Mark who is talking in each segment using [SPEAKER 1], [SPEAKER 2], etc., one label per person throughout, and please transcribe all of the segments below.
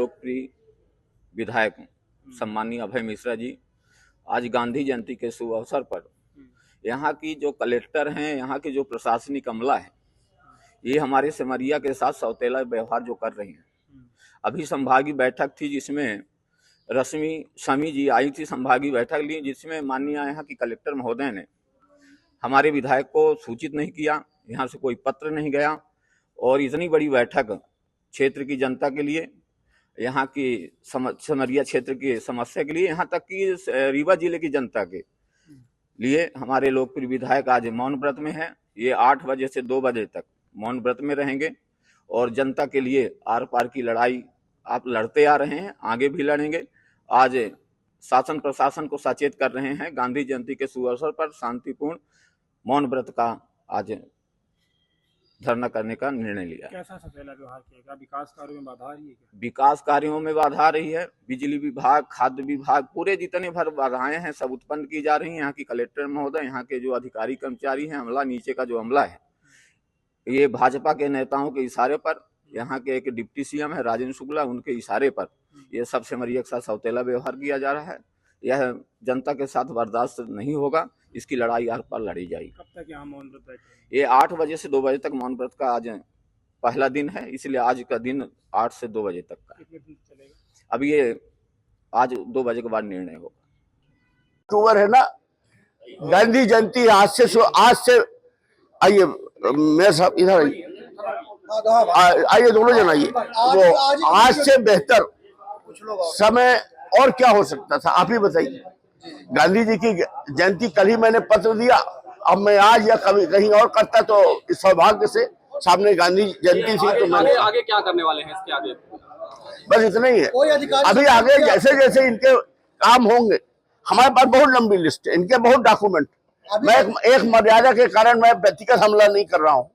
[SPEAKER 1] लोकप्रिय विधायक सम्मानीय अभय मिश्रा जी आज गांधी जयंती के शुभ अवसर पर यहाँ की जो कलेक्टर हैं, यहाँ की जो प्रशासनिक अमला है, ये हमारे सिमरिया के साथ सौतेला व्यवहार जो कर रही हैं। अभी संभागीय बैठक थी जिसमें रश्मि शमी जी आई थी, संभागीय बैठक ली जिसमें माननीय यहाँ की कलेक्टर महोदय ने हमारे विधायक को सूचित नहीं किया, यहाँ से कोई पत्र नहीं गया और इतनी बड़ी बैठक क्षेत्र की जनता के लिए, यहाँ की सिमरिया क्षेत्र की समस्या के लिए, यहाँ तक कि रीवा जिले की जनता के लिए हमारे लोकप्रिय विधायक आज मौन व्रत में है। ये 8 बजे से 2 बजे तक मौन व्रत में रहेंगे और जनता के लिए आर पार की लड़ाई आप लड़ते आ रहे हैं, आगे भी लड़ेंगे। आज शासन प्रशासन को सचेत कर रहे हैं। गांधी जयंती के शुभ अवसर पर शांतिपूर्ण मौन व्रत का आज धरना करने का निर्णय लिया।
[SPEAKER 2] कैसा सौतेला व्यवहार किएगा? विकास कार्यों में बाधा आ रही है क्या?
[SPEAKER 1] विकास कार्यों में बाधा आ रही है। बिजली विभाग, खाद्य विभाग, पूरे जितने भर बाधाएं हैं सब उत्पन्न की जा रही हैं। यहाँ की कलेक्टर महोदय, यहाँ के जो अधिकारी कर्मचारी हैं, अमला, नीचे का जो अमला है, ये भाजपा के नेताओं के इशारे पर, यहाँ के एक डिप्टी सीएम है राजेंद्र शुक्ला, उनके इशारे पर ये सब सिमरिया के साथ सौतेला व्यवहार किया जा रहा है। यह जनता के साथ बर्दाश्त नहीं होगा, इसकी लड़ाई आर पार लड़ी जाएगी।
[SPEAKER 2] कब तक यहाँ मौन व्रत बैठे?
[SPEAKER 1] ये 8 बजे से 2 बजे तक मौन व्रत का आज पहला दिन है, इसलिए आज का दिन 8 से 2 बजे तक का।
[SPEAKER 2] कितने दिन चलेगा?
[SPEAKER 1] अब ये आज 2 बजे के बाद निर्णय होगा।
[SPEAKER 3] अक्टूबर है ना, गांधी जयंती आज से आइए मेरे साहब इधर आइए, दोनों जन आइए। वो आज से बेहतर समय और क्या हो सकता था, आप ही बताइए। गांधी जी की जयंती कल ही मैंने पत्र दिया, अब मैं आज या कभी कहीं और करता तो इस सौभाग्य से सामने गांधी जयंती थी तो मैंने
[SPEAKER 4] आगे क्या करने वाले हैं इसके आगे?
[SPEAKER 3] बस इतना ही है। अभी आगे जैसे जैसे इनके काम होंगे, हमारे पास बहुत लंबी लिस्ट है, इनके बहुत डॉक्यूमेंट। मैं एक मर्यादा के कारण मैं व्यक्तिगत हमला नहीं कर रहा हूँ,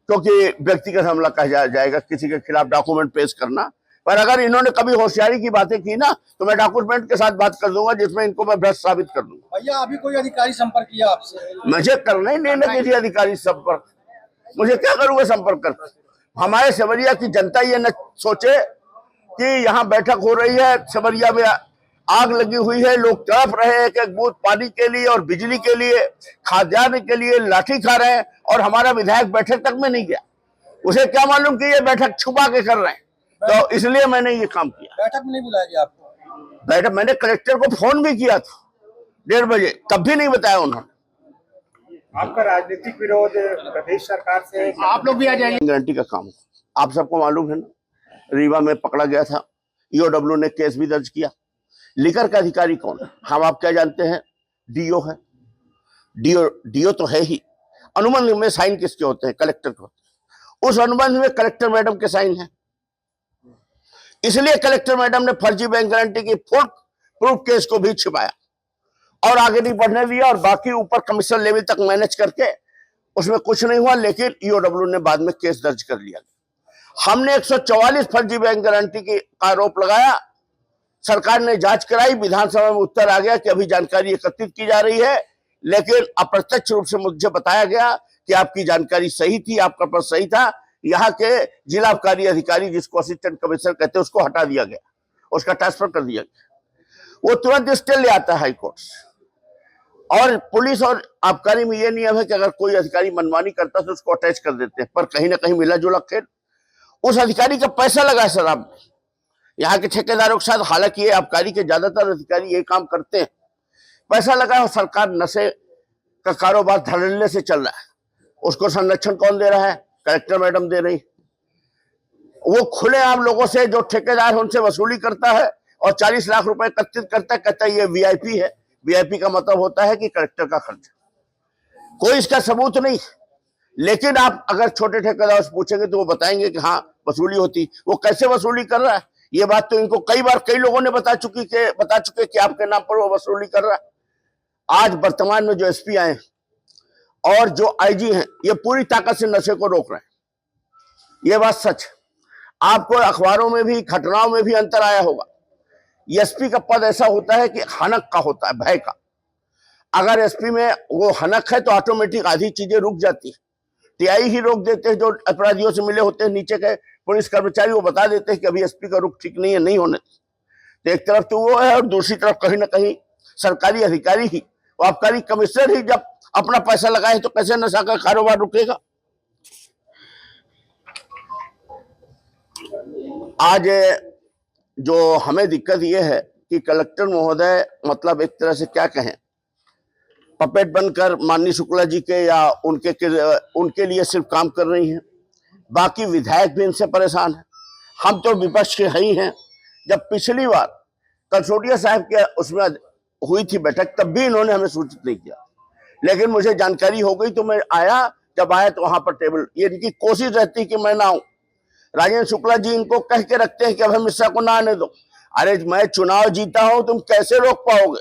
[SPEAKER 3] क्योंकि व्यक्तिगत हमला कहा जाएगा किसी के खिलाफ डॉक्यूमेंट पेश करना। पर अगर इन्होंने कभी होशियारी की बातें की ना तो मैं डॉक्यूमेंट के साथ बात कर दूंगा जिसमें इनको मैं भ्रष्ट साबित कर दूंगा।
[SPEAKER 5] भैया अभी कोई अधिकारी संपर्क किया आपसे?
[SPEAKER 3] मुझे करना ही नहीं किसी अधिकारी संपर्क, मुझे क्या करूंगा संपर्क कर। हमारे सिमरिया की जनता ये न सोचे कि यहाँ बैठक हो रही है, सिमरिया में आग लगी हुई है, लोग तड़प रहे हैं, एक बूथ पानी के लिए और बिजली के लिए, खाद्यान्न के लिए लाठी खा रहे हैं और हमारा विधायक बैठक तक में नहीं गया। उसे क्या मालूम कि ये बैठक छुपा के कर रहे हैं, तो इसलिए मैंने ये काम किया।
[SPEAKER 5] बैठक में नहीं बुलाया गया आपको?
[SPEAKER 3] बैठक मैंने कलेक्टर को फोन भी किया था 1:30 बजे, तब भी नहीं बताया उन्होंने।
[SPEAKER 2] आपका राजनीतिक विरोध प्रदेश सरकार से, आप लोग भी आ जाइए।
[SPEAKER 3] गारंटी का काम आप सबको मालूम है ना, रीवा में पकड़ा गया था, ईओडब्ल्यू ने केस भी दर्ज किया। लिकर का अधिकारी कौन है हम आप क्या जानते हैं? डीओ है। डीओ तो है ही। अनुबंध में साइन किसके होते हैं? कलेक्टर के होते हैं। उस अनुबंध में कलेक्टर मैडम के साइन है, इसलिए कलेक्टर मैडम ने फर्जी बैंक गारंटी की फुल प्रूफ केस को भी छिपाया और आगे नहीं बढ़ने दिया, और बाकी ऊपर कमिश्नर लेवल तक मैनेज करके उसमें कुछ नहीं हुआ। लेकिन ईओडब्ल्यू ने बाद में केस दर्ज कर लिया। हमने 144 फर्जी बैंक गारंटी की आरोप लगाया, सरकार ने जांच कराई, विधानसभा में उत्तर आ गया कि अभी जानकारी एकत्रित की जा रही है, लेकिन अप्रत्यक्ष रूप से मुझे बताया गया कि आपकी जानकारी सही थी, आपका प्रश्न सही था। यहाँ के जिला आबकारी अधिकारी जिसको असिस्टेंट कमिश्नर कहते हैं उसको हटा दिया गया, उसका ट्रांसफर कर दिया गया। वो तुरंत स्टे ले आता है हाईकोर्ट। और पुलिस और आबकारी में ये नियम है कि अगर कोई अधिकारी मनमानी करता है तो उसको अटैच कर देते हैं, पर कहीं ना कहीं मिला जुला खेल। उस अधिकारी का पैसा लगा शराब में, यहाँ के ठेकेदारों के साथ। हालांकि ये आबकारी के ज्यादातर अधिकारी यही काम करते हैं, पैसा लगा और सरकार नशे का कारोबार धड़ल्ले से चल रहा है। उसको संरक्षण कौन दे रहा है? कलेक्टर मैडम दे रही। वो खुलेआम लोगों से, जो ठेकेदार उनसे वसूली करता है और 40 लाख रुपए एकत्रित करता है, कहता है ये वीआईपी है। वीआईपी का मतलब होता है कि कलेक्टर का खर्च। कोई इसका सबूत नहीं, लेकिन आप अगर छोटे ठेकेदार से पूछेंगे तो वो बताएंगे कि हाँ वसूली होती। वो कैसे वसूली कर रहा है ये बात तो इनको कई बार कई लोगों ने बता चुके कि आपके नाम पर वो वसूली कर रहा है। आज वर्तमान में जो एसपी आए और जो आईजी हैं, ये पूरी ताकत से नशे को रोक रहे हैं। ये बात सच। आपको अखबारों में भी, घटनाओं में भी अंतर आया होगा। एसपी का पद ऐसा होता है कि हनक का होता है, भय का। अगर एसपी में वो हनक है तो ऑटोमेटिक आधी चीजें रुक जाती है। टीआई ही रोक देते हैं जो अपराधियों से मिले होते हैं, नीचे के पुलिस कर्मचारी वो बता देते हैं कि अभी एसपी का रुख ठीक नहीं है, नहीं होने। तो एक तरफ तो वो है और दूसरी तरफ कहीं ना कहीं सरकारी अधिकारी ही, आबकारी कमिश्नर ही जब अपना पैसा लगाए तो कैसे नशा का कारोबार रुकेगा। आज जो हमें दिक्कत ये है कि कलेक्टर महोदय मतलब एक तरह से क्या कहें, पपेट बनकर माननीय शुक्ला जी के या उनके लिए सिर्फ काम कर रही हैं। बाकी विधायक भी इनसे परेशान हैं। हम तो विपक्ष के ही हैं। जब पिछली बार कसोटिया साहब के उसमें हुई थी बैठक, तब भी इन्होंने हमें सूचित नहीं किया, लेकिन मुझे जानकारी हो गई तो मैं आया। जब आया तो वहां पर टेबल, ये इनकी कोशिश रहती कि मैं ना आऊं। राजेंद्र शुक्ला जी इनको कह के रखते हैं कि अभय मिश्रा को ना आने दो। अरे मैं चुनाव जीता हूं, तुम कैसे रोक पाओगे?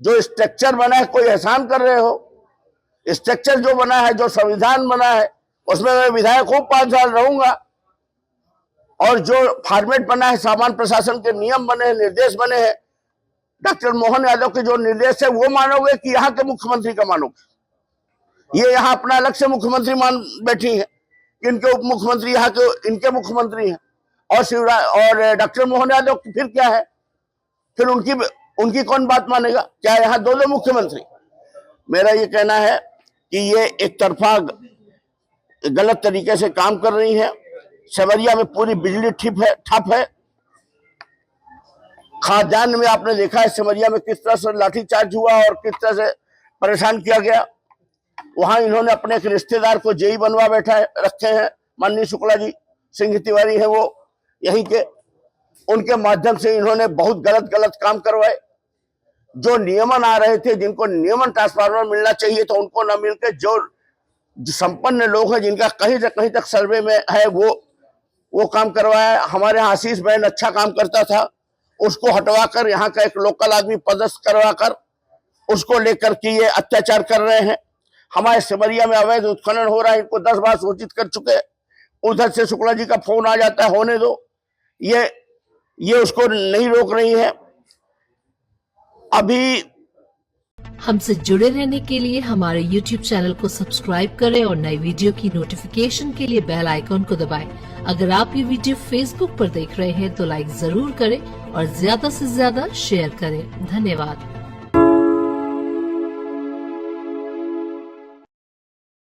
[SPEAKER 3] जो स्ट्रक्चर बना है, कोई एहसान कर रहे हो? स्ट्रक्चर जो बना है, जो संविधान बना है, उसमें मैं विधायक हूं, 5 साल रहूंगा। और जो फॉर्मेट बना है, सामान्य प्रशासन के नियम बने हैं, निर्देश बने हैं, डॉक्टर मोहन यादव के जो निर्देश है वो मानोगे कि यहाँ के मुख्यमंत्री का मानोगे? ये यहाँ अपना अलग से मुख्यमंत्री मान बैठी है, इनके उप मुख्यमंत्री यहाँ के इनके मुख्यमंत्री हैं, और शिवराज और डॉक्टर मोहन यादव फिर क्या है? फिर उनकी कौन बात मानेगा? क्या यहाँ दो मुख्यमंत्री? मेरा ये कहना है कि ये एक तरफा गलत तरीके से काम कर रही है। सेमरिया में पूरी बिजली ठप है। खाद्यान्न में आपने देखा है सेमरिया में किस तरह से लाठीचार्ज हुआ और किस तरह से परेशान किया गया। वहां इन्होंने अपने एक रिश्तेदार को जेई बनवा रखे हैं, माननीय शुक्ला जी, सिंह तिवारी है वो यहीं के, उनके माध्यम से इन्होंने बहुत गलत काम करवाए। जो नियमन आ रहे थे, जिनको नियमन ट्रांसफार्मर मिलना चाहिए तो उनको न मिलकर जो संपन्न लोग हैं, जिनका कहीं से कहीं तक सर्वे में है, वो काम करवाया। हमारे यहाँ आशीष बहन अच्छा काम करता था, उसको हटवाकर यहाँ का एक लोकल आदमी पदस्थ करवाकर उसको लेकर के ये अत्याचार कर रहे हैं। हमारे सिमरिया में अवैध उत्खनन हो रहा है, इनको 10 बार सूचित कर चुके। उधर से शुक्ला जी का फोन आ जाता है, होने दो, ये उसको नहीं रोक रही है। अभी
[SPEAKER 6] हमसे जुड़े रहने के लिए हमारे YouTube चैनल को सब्सक्राइब करें और नई वीडियो की नोटिफिकेशन के लिए बेल आइकॉन को दबाएं। अगर आप ये वीडियो Facebook पर देख रहे हैं तो लाइक जरूर करें और ज्यादा से ज्यादा शेयर करें। धन्यवाद।